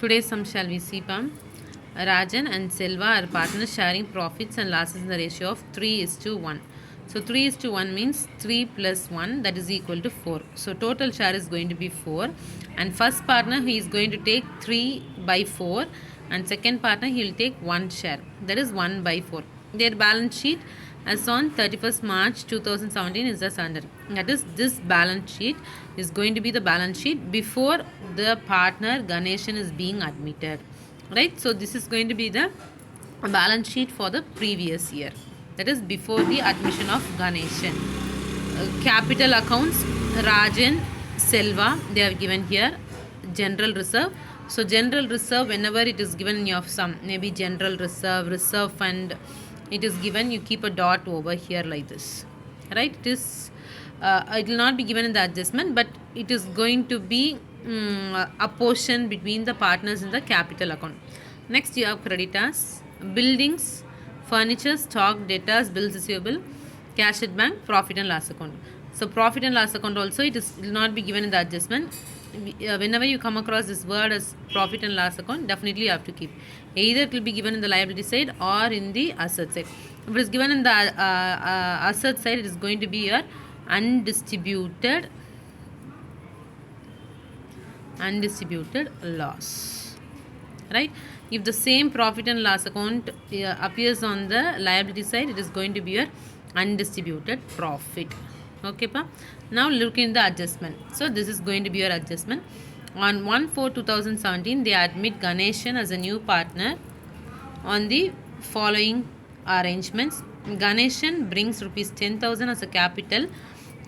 Today's sum shall we see, Pam? Rajan and Selva are partners sharing profits and losses in the ratio of 3:1. So 3:1 means 3 plus 1, that is equal to 4. So total share is going to be 4. And first partner he is going to take 3 by 4, and second partner he will take 1 share, that is 1 by 4. Their balance sheet as on 31st March 2017 is as under. That is, this balance sheet is going to be the balance sheet before the partner Ganeshan is being admitted. Right? So this is going to be the balance sheet for the previous year. That is before the admission of Ganeshan. Capital accounts, Rajan, Selva, they are given here. General reserve. So general reserve, whenever it is given in your sum, maybe general reserve, reserve fund, it is given, you keep a dot over here like this. Right? It will not be given in the adjustment, but it is going to be a portion between the partners in the capital account. Next you have creditors, buildings, furniture, stock, debtors, bills receivable, cash at bank, profit and loss account. So profit and loss account also it will not be given in the adjustment. Whenever you come across this word as profit and loss account, definitely you have to keep. Either it will be given in the liability side or in the asset side. If it is given in the asset side, it is going to be your undistributed loss. Right? If the same profit and loss account appears on the liability side, it is going to be your undistributed profit. Okay, pa? Now look in the adjustment. So this is going to be your adjustment. On 1/4/2017, they admit Ganeshan as a new partner on the following arrangements. Ganeshan brings rupees 10,000 as a capital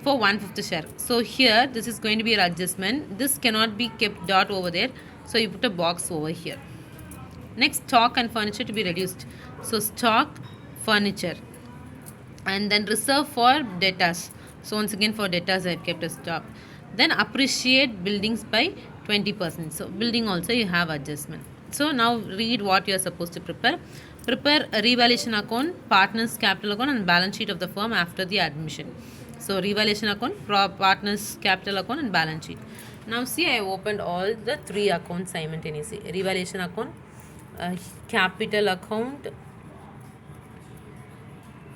for 1/5 share. So here this is going to be your adjustment. This cannot be kept dot over there. So you put a box over here. Next, stock and furniture to be reduced. So stock, furniture, and then reserve for debtors. So once again for debtors I have kept a stock. Then appreciate buildings by 20%. So building also you have adjustment. So now read what you are supposed to prepare. Prepare a revaluation account, partners capital account and balance sheet of the firm after the admission. So revaluation account, partners capital account and balance sheet. Now see, I have opened all the 3 accounts simultaneously. Revaluation account, capital account,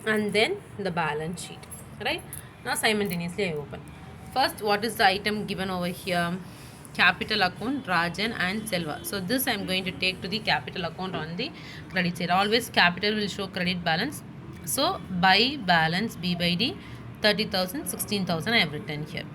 and then the balance sheet. Right? Now simultaneously I open. First, what is the item given over here? Capital account, Rajan and Selva. So this I am going to take to the capital account on the credit side. Always capital will show credit balance. So by balance B by D, 30,000, 16,000 I have written here.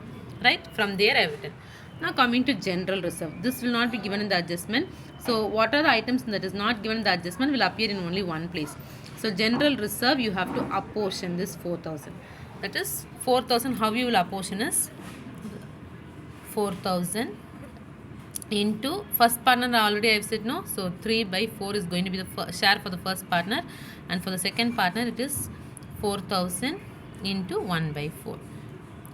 Right? From there I have written. Now coming to general reserve. This will not be given in the adjustment. So what are the items that is not given in the adjustment will appear in only one place. So general reserve you have to apportion this 4,000. That is 4,000. How you will apportion is 4,000 into first partner already I have said no. So 3 by 4 is going to be the share for the first partner, and for the second partner it is 4,000 into 1 by 4.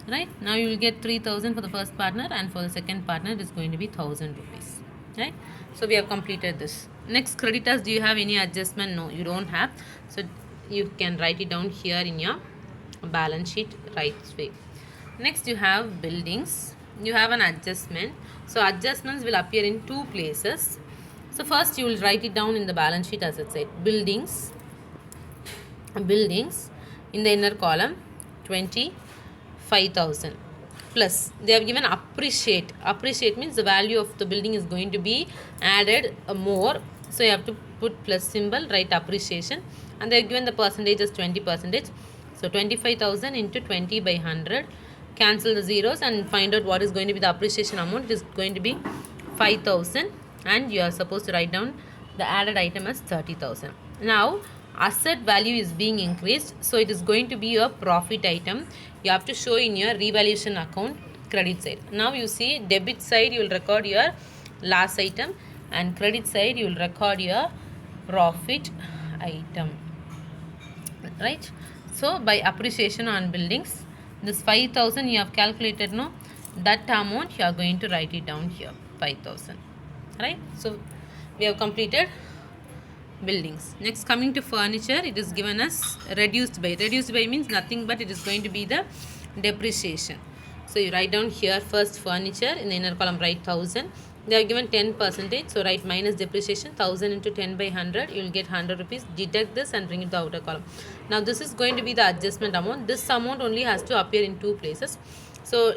Right? Now you will get 3,000 for the first partner, and for the second partner it is going to be 1,000 rupees. Right? So we have completed this. Next, creditors, do you have any adjustment? No, you don't have. So you can write it down here in your balance sheet right way. Next, you have buildings. You have an adjustment. So adjustments will appear in 2 places. So first you will write it down in the balance sheet as it said. Buildings in the inner column 25,000 plus they have given appreciate. Appreciate means the value of the building is going to be added more. So you have to put plus symbol, write appreciation, and they have given the percentage as 20%. So 25,000 into 20 by 100. Cancel the zeros and find out what is going to be the appreciation amount. It is going to be 5,000, and you are supposed to write down the added item as 30,000. Now asset value is being increased, so it is going to be your profit item. You have to show in your revaluation account credit side. Now you see debit side you will record your last item, and credit side you will record your profit item. Right? So by appreciation on buildings, this 5,000 you have calculated, no? That amount you are going to write it down here, 5,000. Right? So we have completed buildings. Next, coming to furniture, it is given as reduced by. Reduced by means nothing but it is going to be the depreciation. So you write down here first furniture, in the inner column write 1000. They have given 10%, so write minus depreciation 1000 into 10 by 100, you will get 100 rupees. Deduct this and bring it to the outer column. Now this is going to be the adjustment amount. This amount only has to appear in two places. So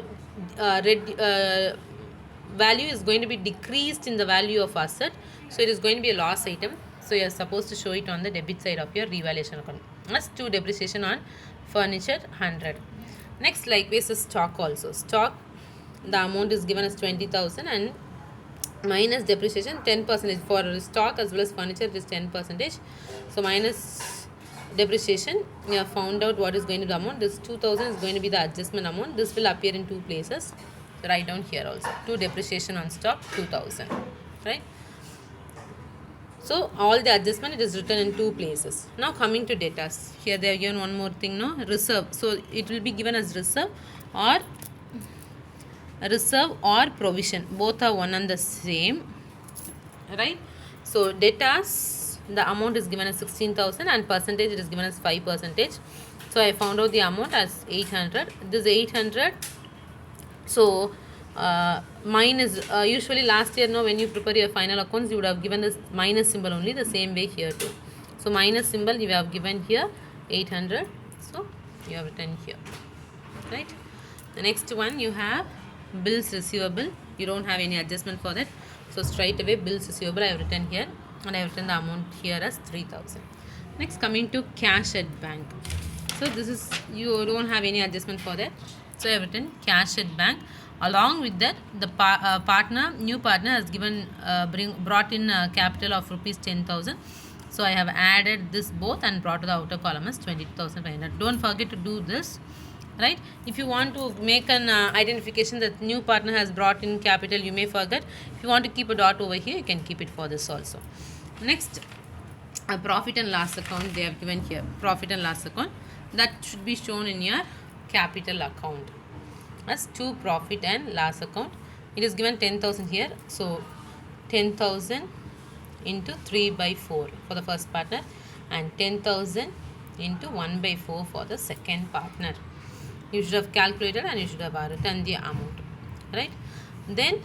value is going to be decreased in the value of asset, so it is going to be a loss item. So you are supposed to show it on the debit side of your revaluation account. That's 2 depreciation on furniture 100. Next, likewise, is stock also. Stock, the amount is given as 20,000 and minus depreciation 10%. For stock as well as furniture, it is 10%. So minus depreciation, we have found out what is going to be the amount. This 2,000 is going to be the adjustment amount. This will appear in two places. So write down here also. 2 depreciation on stock 2,000. Right? So all the adjustment, it is written in two places. Now coming to debtors. Here they have given one more thing, no? Reserve. So it will be given as reserve or provision. Both are one and the same. Right? So debtors, the amount is given as 16,000 and percentage it is given as 5%. So I found out the amount as 800. This 800. So minus, usually last year, no, when you prepare your final accounts, you would have given this minus symbol only, the same way here too. So minus symbol you have given here 800. So you have written here. Right? The next one, you have bills receivable. You don't have any adjustment for that. So straight away bills receivable I have written here, and I have written the amount here as 3,000. Next, coming to cash at bank. So this is, you don't have any adjustment for that. So I have written cash at bank. Along with that, the new partner has given brought in capital of rupees 10,000. So I have added this both and brought to the outer column as 20,500. Don't forget to do this. Right? If you want to make an identification that new partner has brought in capital, you may forget. If you want to keep a dot over here, you can keep it for this also. Next, a profit and loss account they have given here. Profit and loss account, that should be shown in your capital account as 2 profit and loss account. It is given 10,000 here. So 10,000 into 3 by 4 for the first partner and 10,000 into 1 by 4 for the second partner. You should have calculated and you should have written the amount. Right? Then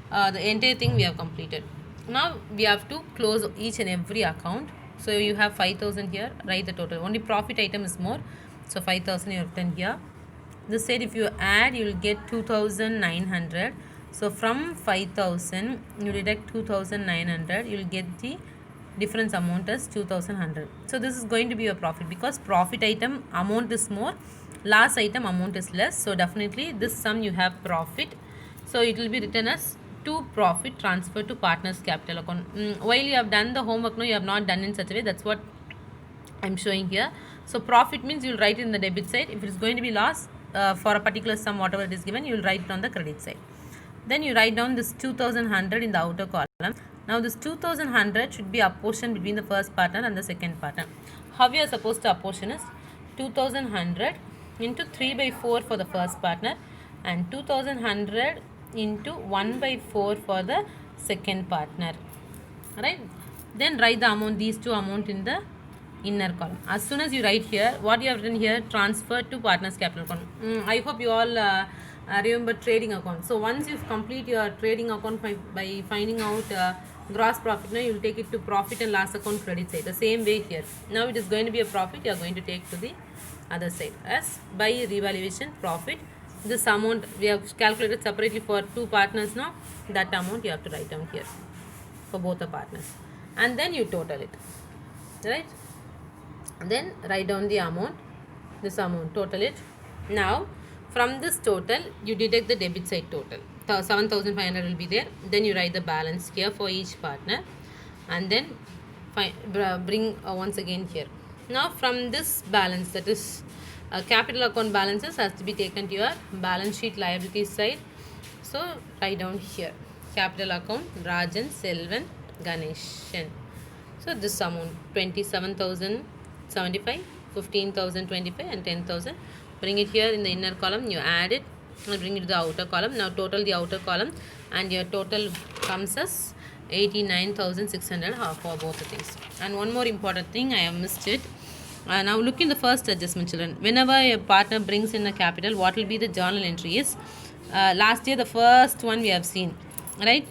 the entire thing we have completed. Now we have to close each and every account. So you have 5,000 here. Write the total. Only profit item is more. So 5,000 you have written here. This side if you add, you will get 2,900. So from 5,000 you deduct 2,900. You will get the difference amount as 2,100. So this is going to be your profit, because profit item amount is more, last item amount is less. So definitely this sum you have profit. So it will be written as 2 profit transferred to partner's capital account. While you have done the homework, no, you have not done in such a way. That's what I'm showing here. So profit means you will write it in the debit side. If it is going to be loss for a particular sum, whatever it is given, you will write it on the credit side. Then you write down this 2,100 in the outer column. Now this 2,100 should be apportioned between the first partner and the second partner. How we are supposed to apportion is 2,100 into 3 by 4 for the first partner and 2,100 into 1 by 4 for the second partner. Right? Then write the amount, these two amount in the inner column. As soon as you write here, what you have written here, transfer to partner's capital account. I hope you all remember trading account. So once you complete your trading account by finding out gross profit, now you will take it to profit and loss account credit side. The same way here. Now it is going to be a profit, you are going to take to the other side as by revaluation profit. This amount we have calculated separately for 2 partners now. That amount you have to write down here for both the partners. And then you total it. Right? Then write down the amount, this amount, total it. Now from this total you deduct the debit side total. 7,500 will be there. Then you write the balance here for each partner and then bring once again here. Now from this balance, that is capital account balances, has to be taken to your balance sheet liability side. So write down here capital account Rajan, Selvan, Ganeshan. So this amount 27,075, 15,025 and 10,000. Bring it here in the inner column, you add it and bring it to the outer column. Now total the outer column and your total comes as 89,600 for both the things. And one more important thing, I have missed it. Now look in the first adjustment, children. Whenever a partner brings in a capital, what will be the journal entry is, last year the first one we have seen, right?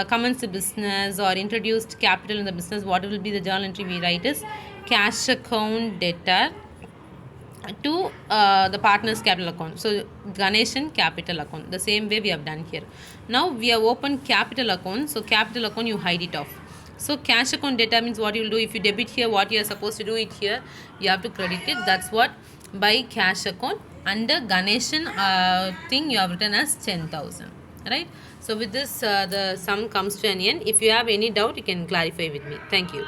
Commenced the business or introduced capital in the business, what will be the journal entry we write is cash account debtor to the partner's capital account. So Ganeshan capital account. The same way we have done here. Now we have opened capital account. So capital account, you hide it off. So cash account data means what you will do, if you debit here, what you are supposed to do it here, you have to credit it. That's what by cash account. Under Ganeshan thing you have written as 10,000. Right. So with this the sum comes to an end. If you have any doubt, you can clarify with me. Thank you.